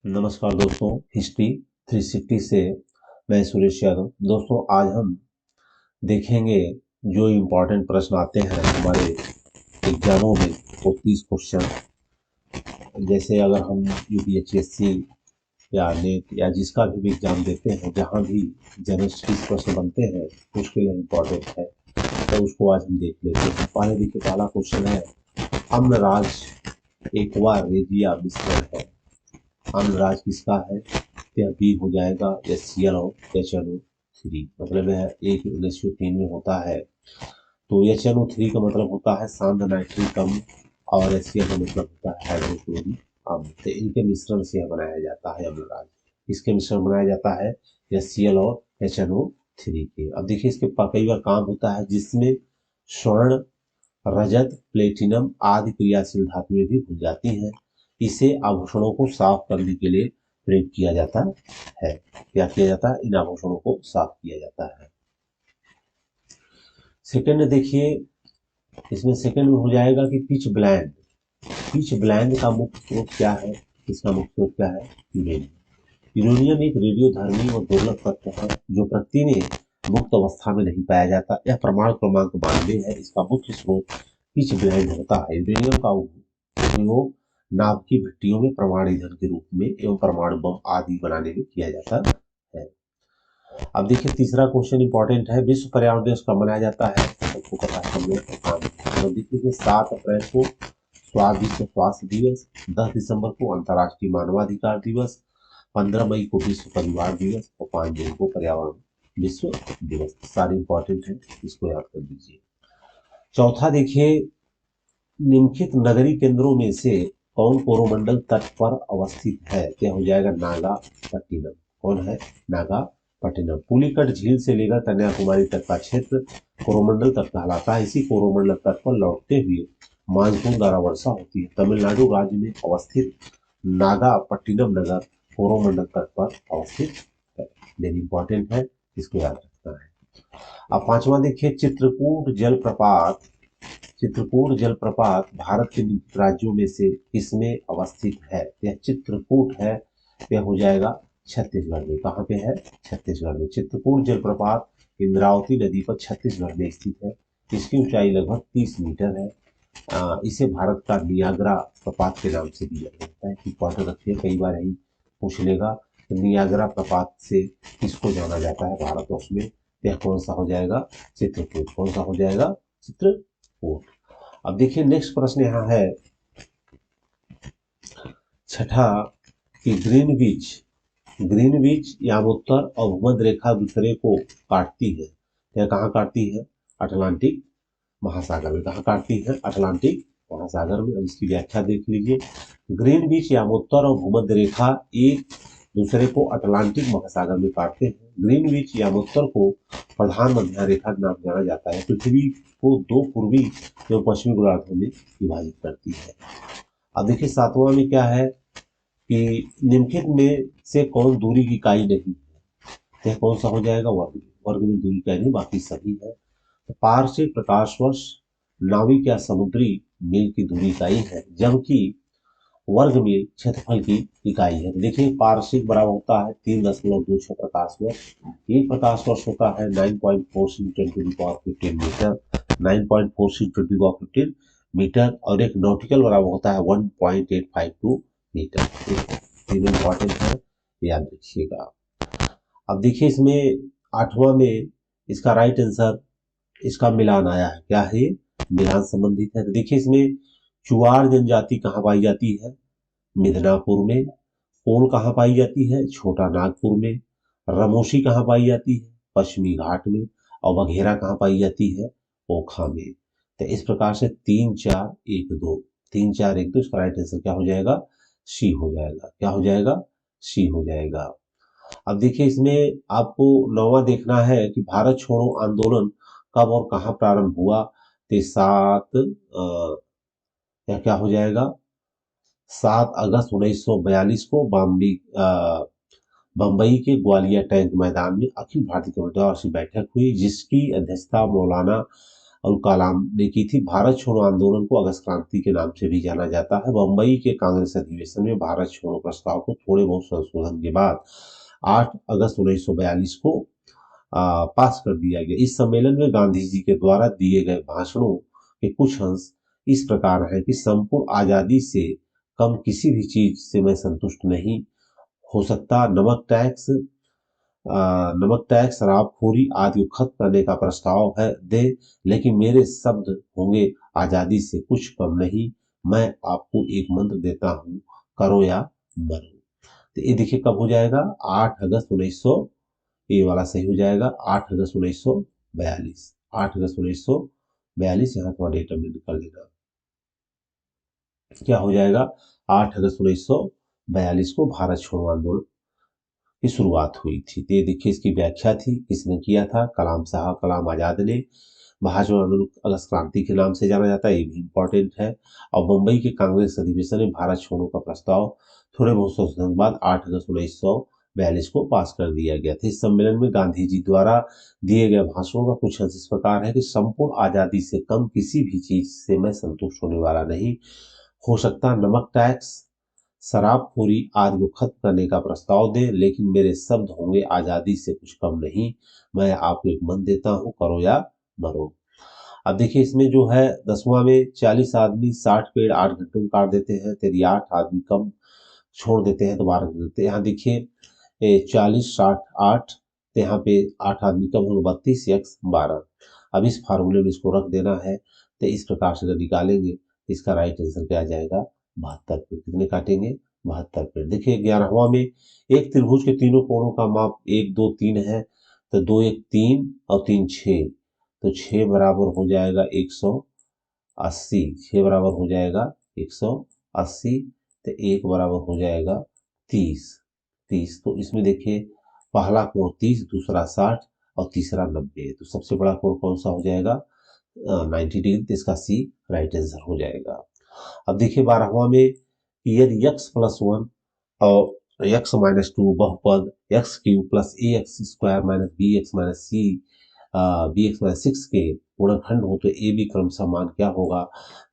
नमस्कार दोस्तों, हिस्ट्री 360 से मैं सुरेश यादव। दोस्तों, आज हम देखेंगे जो इम्पोर्टेंट प्रश्न आते हैं हमारे एग्जामों में, वो 30 क्वेश्चन। जैसे अगर हम यूपीएससी या नेट या जिसका भी एग्जाम देते हैं, जहाँ भी जनरल स्टडीज प्रश्न बनते हैं उसके लिए इम्पोर्टेंट है, तो उसको आज हम देख लेते हैं। पहले देखिए, पहला क्वेश्चन है, अम्लराज एक्वा रेजिया मिश्रण है। अम्लराज किसका है? यह बी हो जाएगा HCl और HNO3। मतलब यह 1:3 में होता है। तो HNO3 का मतलब होता है शांत नाइट्रिक अम्ल और HCl का मतलब होता है हाइड्रोक्लोरिक अम्ल। तो इनके मिश्रण से यह बनाया जाता है अम्लराज। इसके मिश्रण बनाया जाता है HCl और HNO3 के। अब देखिए, इसके कई बार काम होता है जिसमें स्वर्ण, रजत, प्लेटिनम आदि क्रियाशील धातुएं भी भूल जाती हैं। इसे आभूषणों को साफ करने के लिए प्रयोग किया जाता है। क्या किया जाता है? इन आभूषणों को साफ किया जाता है। सेकंड देखिए, इसमें सेकंड में हो जाएगा कि पिच ब्लैंड। पिच ब्लैंड का मुख्य स्रोत क्या है? इसका मुख्य स्रोत क्या है? यूरेनियम। यूरेनियम एक रेडियोधर्मी और दुर्लभ तत्व है जो पृथ्वी में मुक्त अवस्था में नहीं पाया जाता। यह परमाणु क्रमांक 92 है। इसका मुख्य स्रोत पिच ब्लैंड होता है। यूरेनियम का उपयोग नाभ की भट्टियों में परमाणु ईंधन के रूप में एवं परमाणु बम आदि बनाने में किया जाता है। अब देखिए, तीसरा क्वेश्चन इंपॉर्टेंट है, विश्व पर्यावरण दिवस कब मनाया जाता है? सबको पता है, हम लोग। तो देखिए, 7 अप्रैल को विश्व स्वास्थ्य दिवस, 10 दिसंबर को अंतर्राष्ट्रीय मानवाधिकार दिवस, 15 मई को विश्व परिवार दिवस और 5 जून को पर्यावरण विश्व दिवस। सारे इंपॉर्टेंट है, इसको याद कर लीजिए। चौथा देखिए, निम्नलिखित नगरीय केंद्रों में से कौन कोरोमंडल तट पर अवस्थित है? क्या हो जाएगा? नागापट्टिनम। कौन है? नागापट्टिनम। पुलिकट झील से लेकर कन्याकुमारी तक का क्षेत्र कोरोमंडल तट कहलाता है। इसी कोरोमंडल तट पर लौटते हुए मानसून द्वारा वर्षा होती है। तमिलनाडु राज्य में अवस्थित नागापट्टिनम नगर कोरोमंडल तट पर अवस्थित है। वेरी इंपॉर्टेंट है, इसको याद रखना है। अब पांचवा देखिए, चित्रकूट जलप्रपात भारत के निम्नलिखित राज्यों में से किसमें अवस्थित है? यह चित्रकूट है। यह हो जाएगा छत्तीसगढ़ में। कहाँ पे है? छत्तीसगढ़ में। चित्रकूट जलप्रपात इंद्रावती नदी पर छत्तीसगढ़ में स्थित है। इसकी ऊंचाई लगभग 30 मीटर है। इसे भारत का नियाग्रा प्रपात के नाम से भी जाना जाता है। इंपॉर्टेंट रखिए, कई बार यही पूछ लेगा, नियाग्रा प्रपात से किसको जाना जाता है भारतवर्ष में? यह कौन सा हो जाएगा? चित्रकूट। कौन सा हो जाएगा? चित्रकूट। अब देखिए, नेक्स्ट प्रश्न यहाँ है छठा कि ग्रीनविच यामोत्तर और भूमध्य रेखा दूसरे को काटती है। यह कहाँ काटती है? अटलांटिक महासागर में। कहाँ काटती है? अटलांटिक महासागर में। अब इसकी व्याख्या देख लीजिए। ग्रीनविच यामोत्तर और भूमध्य रेखा एक दूसरे को अटलांटिक महासागर में काटते हैं। ग्रीनविच यामोत्तर को प्रधान मध्य रेखा के नाम जाना जाता है। पृथ्वी को 2 पूर्वी एवं पश्चिमी गोलार्धों में विभाजित करती है। अब देखिए, सातवां में क्या है कि निम्नलिखित में से कौन दूरी की इकाई नहीं है? यह कौन सा हो जाएगा? वर्ग। वर्ग में दूरी इकाई नहीं, बाकी सभी है। तो पार से प्रकाश वर्ष नाविक या समुद्री मील की दूरी इकाई है, जबकि वर्ग में क्षेत्रफल की इकाई है। देखिए, पारसिक बराबर होता है 3.26 प्रकाश वर्ष। एक प्रकाश वर्ष होता है 9.46 × 10⁻15 मीटर। 9.46 × 10⁻15 मीटर। और एक नॉटिकल बराबर होता है 1.852 मीटर। तीनों इंपॉर्टेंट है, याद रखिएगा। अब देखिए, इसमें आठवां में इसका राइट आंसर, इसका मिलान आया है। क्या है? मिलान संबंधित है। तो देखिए, इसमें चुआड़ जनजाति कहाँ पाई जाती है? मिदनापुर में। कोल कहाँ पाई जाती है? छोटा नागपुर में। रमोशी कहाँ पाई जाती है? पश्चिमी घाट में। और बघेरा कहाँ पाई जाती है? ओखा में। तो इस प्रकार से 3 4 1 2, 3 4 1 2, इसका राइट आंसर क्या हो जाएगा? सी हो जाएगा। क्या हो जाएगा? सी हो जाएगा। अब देखिए, इसमें आपको नौवां देखना है कि भारत छोड़ो आंदोलन कब और कहाँ प्रारंभ हुआ? तो 7 या क्या हो जाएगा? 7 अगस्त 1942 को बम्बई के ग्वालियर टैंक मैदान में अखिल भारतीय कमेटी की बैठक हुई, जिसकी अध्यक्षता मौलाना अब्दुल कलाम ने की थी। भारत छोड़ो आंदोलन को अगस्त क्रांति के नाम से भी जाना जाता है। बम्बई के कांग्रेस अधिवेशन में भारत छोड़ो प्रस्ताव को थोड़े बहुत संशोधन के बाद 8 अगस्त 1942 को पास कर दिया गया। इस सम्मेलन में गांधी जी के द्वारा दिए गए भाषणों के कुछ अंश इस प्रकार है कि संपूर्ण आजादी से कम किसी भी चीज से मैं संतुष्ट नहीं हो सकता। नमक टैक्स शराबखोरी आदि को खत्म करने का प्रस्ताव है दे, लेकिन मेरे शब्द होंगे आजादी से कुछ कम नहीं। मैं आपको एक मंत्र देता हूं, करो या मरो। तो ये देखिए कब हो जाएगा, 8 अगस्त 1900, ये वाला सही हो जाएगा 8 अगस्त 1942। 8 अगस्त 1942 यहाँ थोड़ा डेटा में निकल लेना, क्या हो जाएगा 8 अगस्त 1942 को भारत छोड़ो आंदोलन की शुरुआत हुई थी। तो ये देखिए इसकी व्याख्या थी, किसने किया था, कलाम साहब, कलाम आजाद ने। भारत छोड़ो आंदोलन अगस्त क्रांति के नाम से जाना जाता है, ये भी इंपॉर्टेंट है। और मुंबई के कांग्रेस अधिवेशन में भारत छोड़ो का प्रस्ताव थोड़े बहुत संशोधन के बाद 8 अगस्त 1942 को पास कर दिया गया था। इस सम्मेलन में गांधी जी द्वारा दिए गए भाषणों का कुछ अंश इस प्रकार है कि संपूर्ण आजादी से कम किसी भी चीज से मैं संतुष्ट होने वाला नहीं हो सकता। नमक टैक्स शराबखोरी आदि को खत्म करने का प्रस्ताव दे, लेकिन मेरे शब्द होंगे आजादी से कुछ कम नहीं। मैं आपको एक मंत्र देता हूं, करो या मरो। अब देखिए इसमें जो है 10वां में 40 आदमी 60 पेड़ 8 घंटों में काट देते हैं, तेरी 8 आदमी कम छोड़ देते हैं तो 12 कर देते हैं। यहाँ देखिए 40 60 8, तो यहाँ पे 8 आदमी कम होंगे 32 x 12। अब इस फार्मूले में इसको रख देना है, तो इस प्रकार से अगर निकालेंगे इसका राइट आंसर क्या आ जाएगा, 72 पेड़। कितने काटेंगे, 72 पेड़। देखिए 11वां में एक त्रिभुज के तीनों कोणों का माप 1 2 3 है, तो 2 1 3 और 3 6, तो 6 बराबर हो जाएगा 180। 6 बराबर हो जाएगा 180, तो 1 बराबर हो जाएगा 30। तो इसमें देखिए पहला कोण 30, दूसरा 60 और तीसरा 90, तो सबसे बड़ा कोण कौन सा हो जाएगा, 90 डिग्री। तो इसका सी राइट आंसर हो जाएगा। अब देखिए 12वां में यदि x+1 और x-2 बहुपद x³ plus ax² minus bx minus c bx minus 6 के गुणनखंड हो तो a b क्रमशः मान क्या होगा।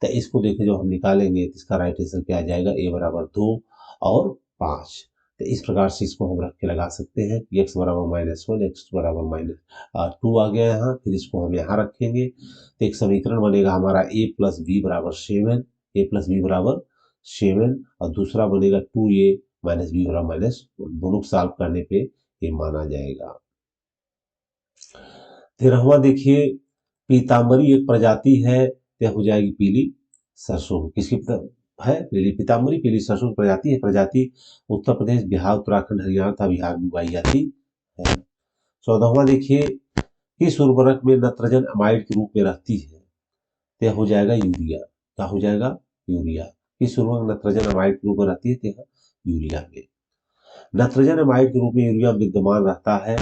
तो इसको देखिए जो हम निकालेंगे तो इसका राइट आंसर क्या आ जाएगा, a बराबर 2 और 5। तो इस प्रकार से इसको हम रख के लगा सकते हैं कि x बराबर -1, x बराबर -2 आ गया यहाँ। फिर इसको हम यहाँ रखेंगे तो एक समीकरण बनेगा हमारा a प्लस बी बराबर 7, a प्लस बी बराबर 7, और दूसरा बनेगा 2a माइनस बी बराबर -1। दोनों को सॉल्व करने पे ये माना जाएगा। 13वां देखिए पीताम्बरी एक प्रजाति है, यह हो जाएगी पीली सरसों। किसकी है, पीली पीताम्बरी पीली सरसों की प्रजाति है। प्रजाति उत्तर प्रदेश, बिहार, उत्तराखंड, हरियाणा तथा बिहार में उगाई जाती है। 14वां देखिए किस उर्वरक में नत्रजन अमाइड के रूप में रहती है, तो यह हो जाएगा यूरिया। क्या हो जाएगा, यूरिया। किस उर्वरक नत्रजन अमाइड के रूप में रहती है, तो यूरिया में। नत्रजन अमाइड के रूप में यूरिया विद्यमान रहता है।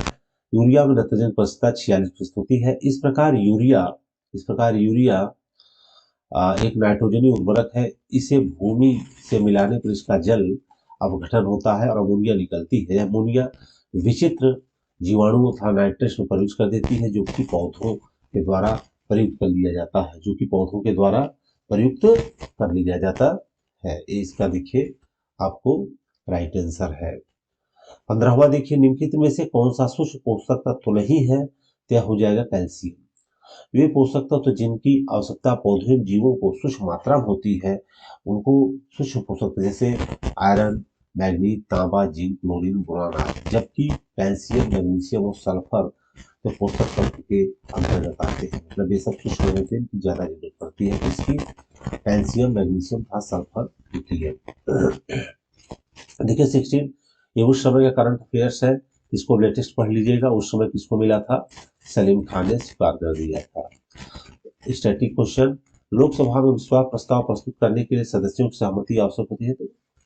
यूरिया में नत्रजन प्रस्तुतता 46% होती है। इस प्रकार यूरिया एक नाइट्रोजनी उर्वरक है। इसे भूमि से मिलाने पर इसका जल अपघटन होता है और अमोनिया निकलती है। यह अमोनिया विचित्र जीवाणुओं तथा नाइट्रेट्स में प्रवेश कर देती है, जो कि पौधों के द्वारा प्रयुक्त कर लिया जाता है, इसका देखिए आपको राइट आंसर है। 15वां देखिए निम्नलिखित में से कौन सा सूक्ष्म पोषक तत्व नहीं है, तो यह हो जाएगा कैल्शियम। वे पोषक तत्व जिनकी आवश्यकता पौधे जीवों को सूक्ष्म मात्रा में होती है उनको सूक्ष्म पोषक जैसे आयरन, मैग्नीज, तांबा, जिंक, क्लोरीन, बोरान, जबकि कैल्शियम, मैग्नीशियम और सल्फर तो पोषक तत्व के अंतर्गत आते हैं। मतलब ये सब सूक्ष्म होते हैं, इनकी ज्यादा जरूरत पड़ती है। इसकी कैल्शियम, मैग्नीशियम तथा सल्फर की है। देखिए 16 ये उस समय का करंट अफेयर्स है, इसको लेटेस्ट पढ़ लीजिएगा। उस समय किसको मिला था, सलीम खान ने स्वीकार कर दिया था। स्टैटिक क्वेश्चन, लोकसभा में विश्वास प्रस्ताव प्रस्तुत करने के लिए सदस्यों की सहमति आवश्यक होती है, तो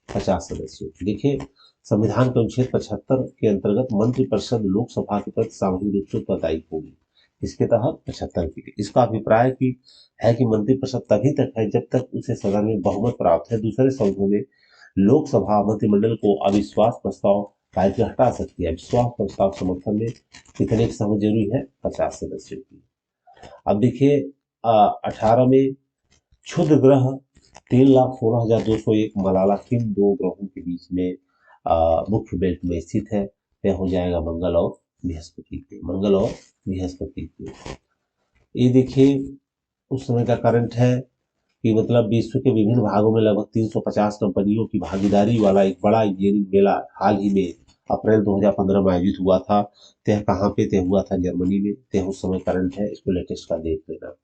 50 सदस्यों। देखिए संविधान के अनुच्छेद 75 के अंतर्गत मंत्रिपरिषद लोकसभा के प्रति सामूहिक रूप से उत्तरदायी होगी। इसके तहत 75 की इसका अभिप्राय है कि मंत्रिपरिषद तभी तक है जब तक उसे सदन में बहुमत प्राप्त है। दूसरे शब्दों में लोकसभा मंत्रिमंडल को अविश्वास प्रस्ताव पारित कर हटा सकती है। विश्वास प्रस्ताव समर्थन में कितने की सहमति जरूरी है, 50 सदस्यों की। अब देखिए 2018 में क्षुद्र ग्रह 3,16,201 मलाला किन दो ग्रहों के बीच में मुख्य बेल्ट में स्थित है? यह हो जाएगा मंगल और बृहस्पति के, मंगल और बृहस्पति के। ये देखिए उस समय का करंट है कि मतलब विश्व के विभिन्न भागों में लगभग 350 कंपनियों की भागीदारी वाला एक बड़ा इंजीनियरिंग मेला हाल ही में अप्रैल 2015 में आयोजित हुआ था। तय कहाँ पे? तय हुआ था जर्मनी में। तय उस समय करंट है, इसको लेटेस्ट का देख लेना।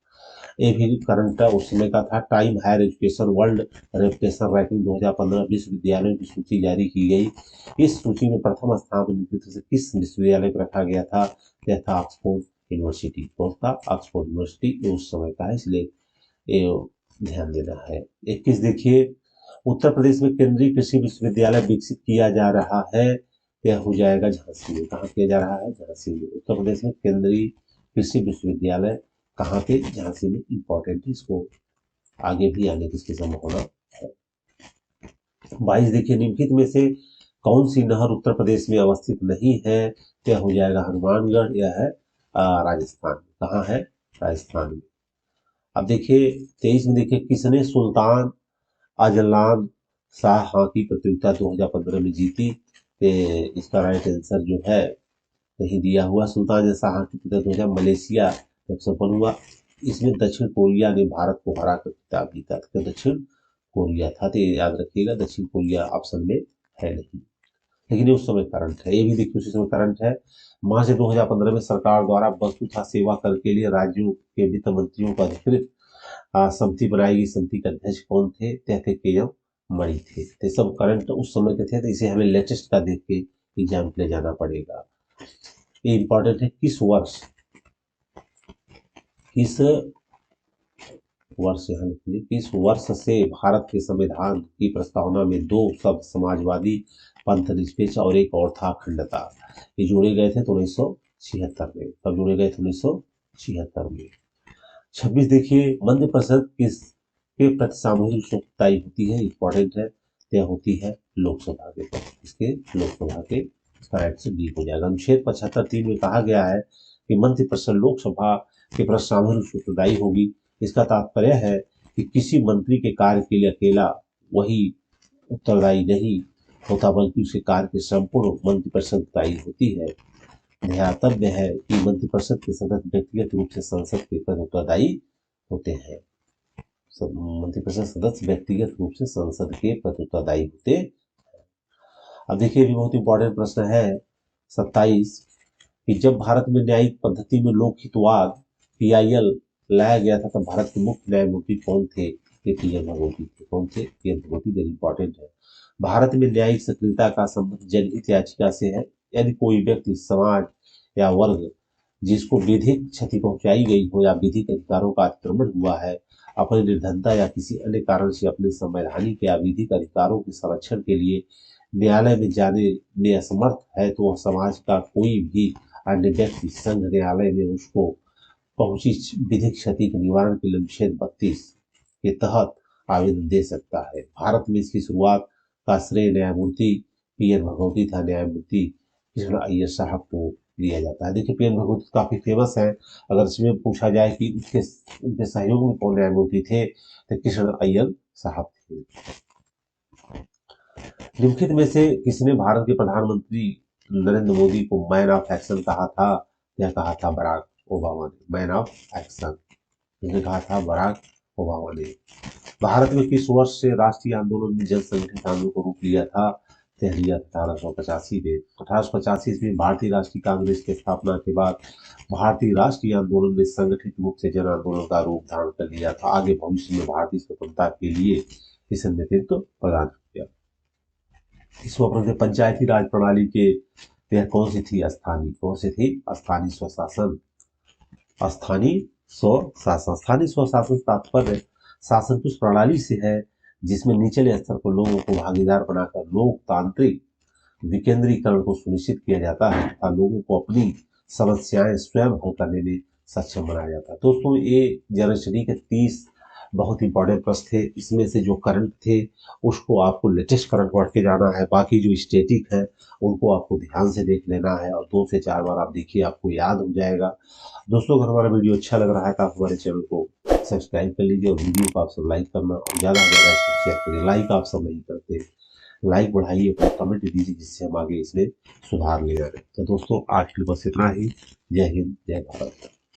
ये भी करंट उस समय का था। Times Higher Education World Reputation Ranking 2015 विश्वविद्यालयों की सूची जारी की गई। इस सूची में प्रथम स्थान पर नेतृत्व से किस विश्वविद्यालय को रखा गया था? यह था ऑक्सफोर्ड यूनिवर्सिटी। कौन था? Oxford university. उस समय का है, इसलिए ये ध्यान देना है। 21 देखिए, उत्तर प्रदेश में केंद्रीय कृषि विश्वविद्यालय विकसित किया जा रहा है। यह हो जाएगा झांसी में। कहाँ किया जा रहा है? झांसी में। उत्तर प्रदेश में केंद्रीय कृषि विश्वविद्यालय कहाँ पे? झांसी में। इंपॉर्टेंट, इसको आगे भी आने की इसकी संभावना है। 22 देखिए, निम्नलिखित में से कौन सी नहर उत्तर प्रदेश में अवस्थित नहीं है? यह हो जाएगा हनुमानगढ़। यह है राजस्थान। कहाँ है? राजस्थान में। अब देखिए 23 में देखिए, किसने सुल्तान अजलान शाह हॉकी प्रतियोगिता 2015 में जीती? इसका राइट आंसर जो है नहीं दिया हुआ। सुल्तान शाह हॉकी प्रतियोगिता 2000 मलेशिया जब सफल हुआ। इसमें दक्षिण कोरिया ने भारत को हरा कर खिताब जीता था। दक्षिण कोरिया था, तो ये याद रखिएगा, दक्षिण कोरिया ऑप्शन में है नहीं, लेकिन ये उस समय करंट है। ये भी देखिए उसी समय करंट है। मार्च 2015 में सरकार द्वारा वस्तु तथा सेवा कर के लिए राज्यों के वित्त मंत्रियों को अधिकृत समिति बनाई गई। समिति के अध्यक्ष कौन थे? थे के.एम. मणि थे। तो सब करंट उस समय के थे, तो इसे हमें लेटेस्ट का देख के एग्जाम के लिए जाना पड़ेगा। ये इंपॉर्टेंट है। किस वर्ष से भारत के संविधान की प्रस्तावना में दो शब्द समाजवादी, पंथ निरपेक्ष और एक और था अखंडता, ये जोड़े गए थे तो 1976 में। कब जोड़े गए थे? 1976 में। 26 देखिए, मंत्रि परिषद किसके प्रति सामूहिक शोकताई होती है? इंपॉर्टेंट है। यह होती है लोकसभा के प्रति। इसके लोकसभा के राइट से डी हो जाएगा। अनुच्छेद 75(3) में कहा गया है कि मंत्रि परिषद लोकसभा के प्रति सामूहिक शोकताई होगी। इसका तात्पर्य है कि किसी मंत्री के कार्य के लिए अकेला वही उत्तरदायी नहीं होता, बल्कि उसके कार्य के संपूर्ण मंत्रिपरिषद उत्तरदायी होती है। ध्यातव्य है कि मंत्रिपरिषद के सदस्य व्यक्तिगत रूप से संसद के प्रति उत्तरदायी होते हैं। मंत्रिपरिषद सदस्य व्यक्तिगत रूप से संसद के प्रति उत्तरदायी होते हैं। अब देखिए भी बहुत इंपॉर्टेंट प्रश्न है 27 कि जब भारत में न्यायिक पद्धति में लोकहितवाद PIL लाया गया था तब भारत के मुख्य न्यायमूर्ति कौन थे? ये पी.एन. भगवती थे। कौन थे? पी.एन. भगवती। वेरी इंपॉर्टेंट है। भारत में न्यायिक सक्रियता का संबंध जनहित याचिका से है। यदि कोई व्यक्ति, समाज या वर्ग जिसको विधिक क्षति पहुंचाई गई हो या विधिक अधिकारों का अतिक्रमण हुआ है, अपनी निर्धनता या किसी अन्य कारण से अपने संवैधानिक या विधिक अधिकारों के संरक्षण के लिए न्यायालय में जाने में असमर्थ है, तो वह समाज का कोई भी अन्य व्यक्ति संघ न्यायालय में उसको पहुंची विधिक क्षति के निवारण के लिए अनुच्छेद 32 के तहत आवेदन दे सकता है। भारत में इसकी शुरुआत का श्रेय न्यायमूर्ति पी.एन. भगवती था। न्यायमूर्ति कृष्ण अय्यर साहब को दिया जाता है। देखिए पी.एन. भगवती काफी फेमस है। अगर इसमें पूछा जाए कि उनके सहयोग में कौन न्यायमूर्ति थे, तो कृष्ण अय्यर साहब थे। निम्नलिखित में से किसने भारत के प्रधानमंत्री नरेंद्र मोदी को मैन ऑफ एक्शन कहा था? यह कहा था बराक ओबामा ने। मैन ऑफ एक्शन जिसने कहा था बराक ओबामा ने। भारत में किस वर्ष से राष्ट्रीय आंदोलन में जन संगठित आंदोलन को रूप लिया था? 1885 में। 1885 में भारतीय राष्ट्रीय कांग्रेस की स्थापना के बाद भारतीय राष्ट्रीय आंदोलन में संगठित रूप से जन आंदोलन का रूप धारण कर लिया था। आगे भविष्य में भारतीय स्वतंत्रता के लिए इस नेतृत्व प्रदान किया। इसमें पंचायती राज प्रणाली के यह कौन सी थी? स्थानीय। कौन सी थी? स्थानीय स्वशासन। स्थानीय स्वशासन। स्थानीय स्वशासन तात्पर्य शासन की उस प्रणाली से है जिसमें निचले स्तर पर लोगों को भागीदार बनाकर लोकतांत्रिक विकेंद्रीकरण को सुनिश्चित किया जाता है तथा लोगों को अपनी समस्याएं स्वयं हल करने में सक्षम बनाया जाता है। दोस्तों ये जनरल स्टडी के 30 बहुत इंपॉर्टेंट प्रश्न थे। इसमें से जो करंट थे उसको आपको लेटेस्ट करंट पढ़ के जाना है। बाकी जो स्टैटिक है उनको आपको ध्यान से देख लेना है और 2 से 4 बार आप देखिए, आपको याद हो जाएगा। दोस्तों अगर हमारा वीडियो अच्छा लग रहा है तो आप हमारे चैनल को सब्सक्राइब कर लीजिए और वीडियो को आप सब लाइक करना और ज़्यादा से ज़्यादा इसको शेयर करिए। लाइक आप सब नहीं करते, लाइक बढ़ाइए, अपना कमेंट दीजिए जिससे हम आगे इसमें सुधार ले जाए। तो दोस्तों आज के लिए बस इतना ही। जय हिंद, जय भारत।